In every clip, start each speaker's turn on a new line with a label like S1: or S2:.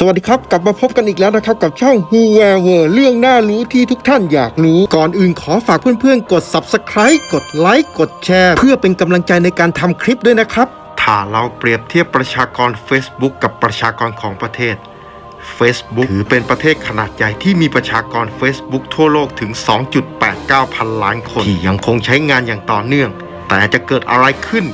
S1: สวัสดีครับกลับมาพบกันอีกแล้วนะครับกับช่อง Who Where Were เรื่องน่ารู้ที่ทุกท่านอยากรู้ก่อนอื่นขอฝากเพื่อนๆกด Subscribe กดไลค์กดแชร์เพื่อเป็นกำลังใจในการทำคลิปด้วยนะครับถ้าเราเปรียบเทียบประชากร Facebook กับประชากรของประเทศ Facebook ถือเป็นประเทศขนาดใหญ่ที่มีประชากร Facebook ทั่วโลกถึง 2.89 พันล้านคนที่ยังคงใช้งานอย่างต่อเนื่องแต่จะเกิดอะไรขึ้น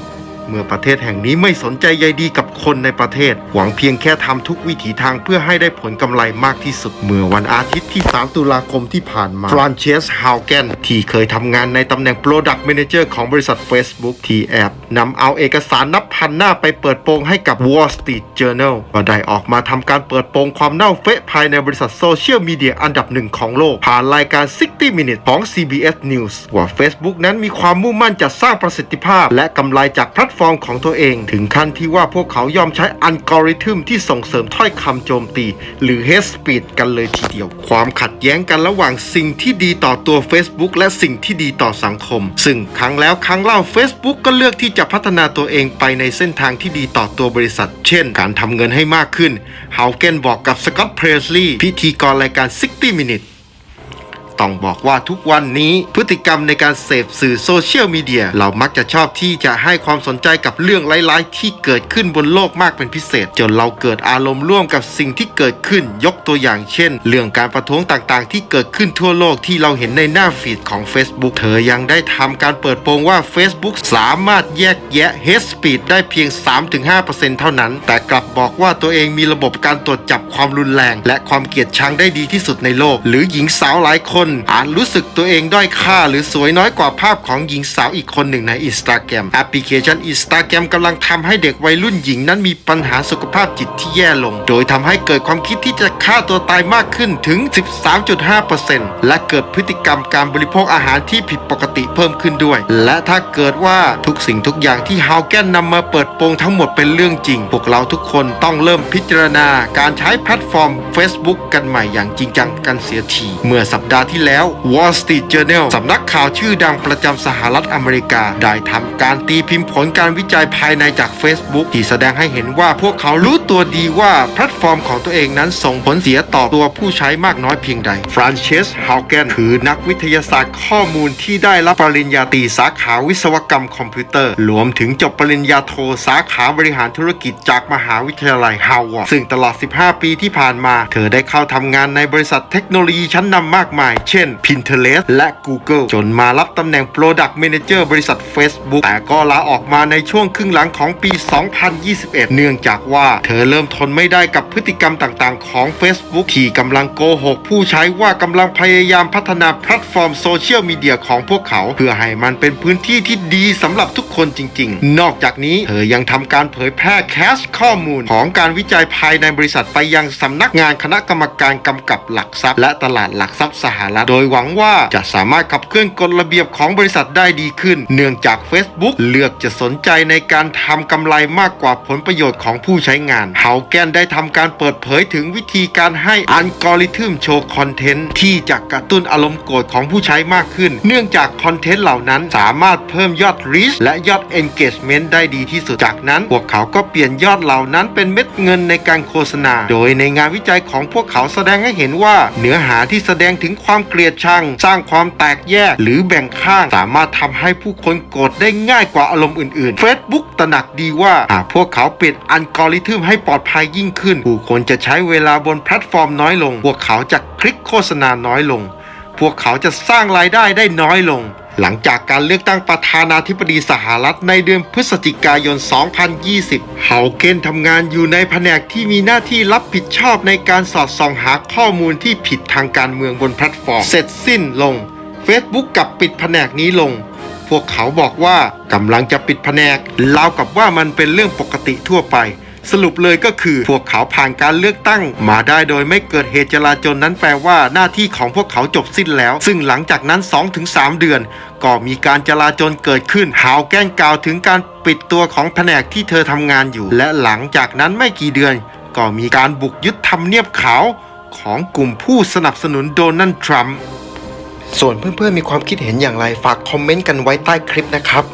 S1: เมื่อประเทศแห่งนี้ไม่สนใจใยดีกับคนในประเทศหวังเพียงแค่ทำทุกวิถีทางเพื่อให้ได้ผลกำไรมากที่สุดเมื่อวันอาทิตย์ที่ 3 ตุลาคมที่ผ่านมาฟรานเชส ฮาวแกนที่เคยทำงานในตำแหน่ง Product Manager ของบริษัท Facebook ที่แอบนำเอาเอกสารนับพันหน้าไปเปิดโปงให้กับ Wall Street Journal ก็ได้ออกมาทำการเปิดโปงความเน่าเฟะภายในบริษัทโซเชียลมีเดียอันดับหนึ่งของโลกผ่านรายการ 60 Minutes ของ CBS News ว่า Facebook นั้นมีความมุ่งมั่นจะสร้างประสิทธิภาพและกำไรจากแพลตฟอร์มของตัวเองถึงขั้นที่ว่าพวกเขายอมใช้อัลกอริทึมที่ส่งเสริมถ้อยคำโจมตีหรือ Hate Speech กันเลยทีเดียวความขัดแย้งกันระหว่างสิ่งที่ดีต่อตัว Facebook และสิ่งที่ดีต่อสังคมซึ่งครั้งแล้วครั้งเล่า Facebook ก็เลือกที่จะพัฒนาตัวเองไปในเส้นทางที่ดีต่อตัวบริษัทเช่นการทำเงินให้มากขึ้นฮาวเกนบอกกับสก็อตต์ เพรสลีย์พิธีกรรายการ 60 Minutesต้องบอกว่าทุกวันนี้พฤติกรรมในการเสพสื่อโซเชียลมีเดียเรามักจะชอบที่จะให้ความสนใจกับเรื่องร้ายๆที่เกิดขึ้นบนโลกมากเป็นพิเศษจนเราเกิดอารมณ์ร่วมกับสิ่งที่เกิดขึ้นยกตัวอย่างเช่นเรื่องการประท้วงต่างๆที่เกิดขึ้นทั่วโลกที่เราเห็นในหน้าฟีดของ Facebook เธอยังได้ทำการเปิดโปงว่า Facebook สามารถแยกแยะ Hate Speech ได้เพียง 3-5% เท่านั้นแต่กลับบอกว่าตัวเองมีระบบการตรวจจับความรุนแรงและความเกลียดชังได้ดีที่สุดในโลกหรือหญิงสาวหลายคนอาจรู้สึกตัวเองด้อยค่าหรือสวยน้อยกว่าภาพของหญิงสาวอีกคนหนึ่งใน Instagram แอปพลิเคชัน Instagram กำลังทำให้เด็กวัยรุ่นหญิงนั้นมีปัญหาสุขภาพจิตที่แย่ลงโดยทำให้เกิดความคิดที่จะฆ่าตัวตายมากขึ้นถึง 13.5% และเกิดพฤติกรรมการบริโภคอาหารที่ผิดปกติเพิ่มขึ้นด้วยและถ้าเกิดว่าทุกสิ่งทุกอย่างที่ฮาวแกนนำมาเปิดโปงทั้งหมดเป็นเรื่องจริงพวกเราทุกคนต้องเริ่มพิจารณาการใช้แพลตฟอร์ม Facebook กันใหม่อย่างจริงจังกันเสียทีเมื่อสัปดาห์ที่แล้ว Wall Street Journal สำนักข่าวชื่อดังประจำสหรัฐอเมริกาได้ทำการตีพิมพ์ผลการวิจัยภายในจาก Facebook ที่แสดงให้เห็นว่าพวกเขารู้ตัวดีว่าแพลตฟอร์มของตัวเองนั้นส่งผลเสียต่อตัวผู้ใช้มากน้อยเพียงใดฟรานเชส ฮาวแกนคือนักวิทยาศาสตร์ข้อมูลที่ได้รับปริญญาตรีสาขาวิศวกรรมคอมพิวเตอร์รวมถึงจบปริญญาโทสาขาบริหารธุรกิจจากมหาวิทยาลัยฮาร์วาร์ดซึ่งตลอด 15 ปีที่ผ่านมาเธอได้เข้าทำงานในบริษัทเทคโนโลยีชั้นนำมากมายเช่น Pinterest และ Google จนมารับตำแหน่ง Product Manager บริษัท Facebook แต่ก็ลาออกมาในช่วงครึ่งหลังของปี 2021 เนื่องจากว่าเธอเริ่มทนไม่ได้กับพฤติกรรมต่างๆของ Facebook ที่กำลังโกหกผู้ใช้ว่ากำลังพยายามพัฒนาแพลตฟอร์มโซเชียลมีเดียของพวกเขาเพื่อให้มันเป็นพื้นที่ที่ดีสำหรับทุกคนจริงๆนอกจากนี้เธอยังทำการเผยแพร่แคชข้อมูลของการวิจัยภายในบริษัทไปยังสำนักงานคณะกรรมการกำกับหลักทรัพย์และตลาดหลักทรัพย์สหรัฐโดยหวังว่าจะสามารถขับเคลื่อนกฎระเบียบของบริษัทได้ดีขึ้นเนื่องจาก Facebook เลือกจะสนใจในการทำกำไรมากกว่าผลประโยชน์ของผู้ใช้งานฮาวแกนได้ทำการเปิดเผยถึงวิธีการให้อัลกอริทึมโชว์คอนเทนต์ที่จะกระตุ้นอารมณ์โกรธของผู้ใช้มากขึ้นเนื่องจากคอนเทนต์เหล่านั้นสามารถเพิ่มยอด reach และยอด engagement ได้ดีที่สุดจากนั้นพวกเขาก็เปลี่ยนยอดเหล่านั้นเป็นเม็ดเงินในการโฆษณาโดยในงานวิจัยของพวกเขาแสดงให้เห็นว่าเนื้อหาที่แสดงถึงความเกลียดชังสร้างความแตกแยกหรือแบ่งข้างสามารถทำให้ผู้คนโกรธได้ง่ายกว่าอารมณ์อื่นๆ Facebook ตระหนักดีว่าหากพวกเขาเปลี่ยนอัลกอริทึมให้ปลอดภัยยิ่งขึ้นผู้คนจะใช้เวลาบนแพลตฟอร์มน้อยลงพวกเขาจะคลิกโฆษณาน้อยลงพวกเขาจะสร้างรายได้ได้น้อยลงหลังจากการเลือกตั้งประธานาธิบดีสหรัฐในเดือนพฤศจิกายน 2020 ฮาวเกนทำงานอยู่ในแผนกที่มีหน้าที่รับผิดชอบในการสอดส่องหาข้อมูลที่ผิดทางการเมืองบนแพลตฟอร์มเสร็จสิ้นลง Facebook กับปิดแผนกนี้ลงพวกเขาบอกว่ากำลังจะปิดแผนกราวกับว่ามันเป็นเรื่องปกติทั่วไปสรุปเลยก็คือพวกเขาผ่านการเลือกตั้งมาได้โดยไม่เกิดเหตุจลาจลนั้นแปลว่าหน้าที่ของพวกเขาจบสิ้นแล้วซึ่งหลังจากนั้น 2-3 เดือนก็มีการจลาจลเกิดขึ้นฮาวแกนกล่าวถึงการปิดตัวของแผนกที่เธอทำงานอยู่และหลังจากนั้นไม่กี่เดือนก็มีการบุกยึดทำเนียบขาวของกลุ่มผู้สนับสนุนโดนัลด์ทรัมป์ส่วนเพื่อนๆมีความคิดเห็นอย่างไรฝากคอมเมนต์กันไว้ใต้คลิปนะครับ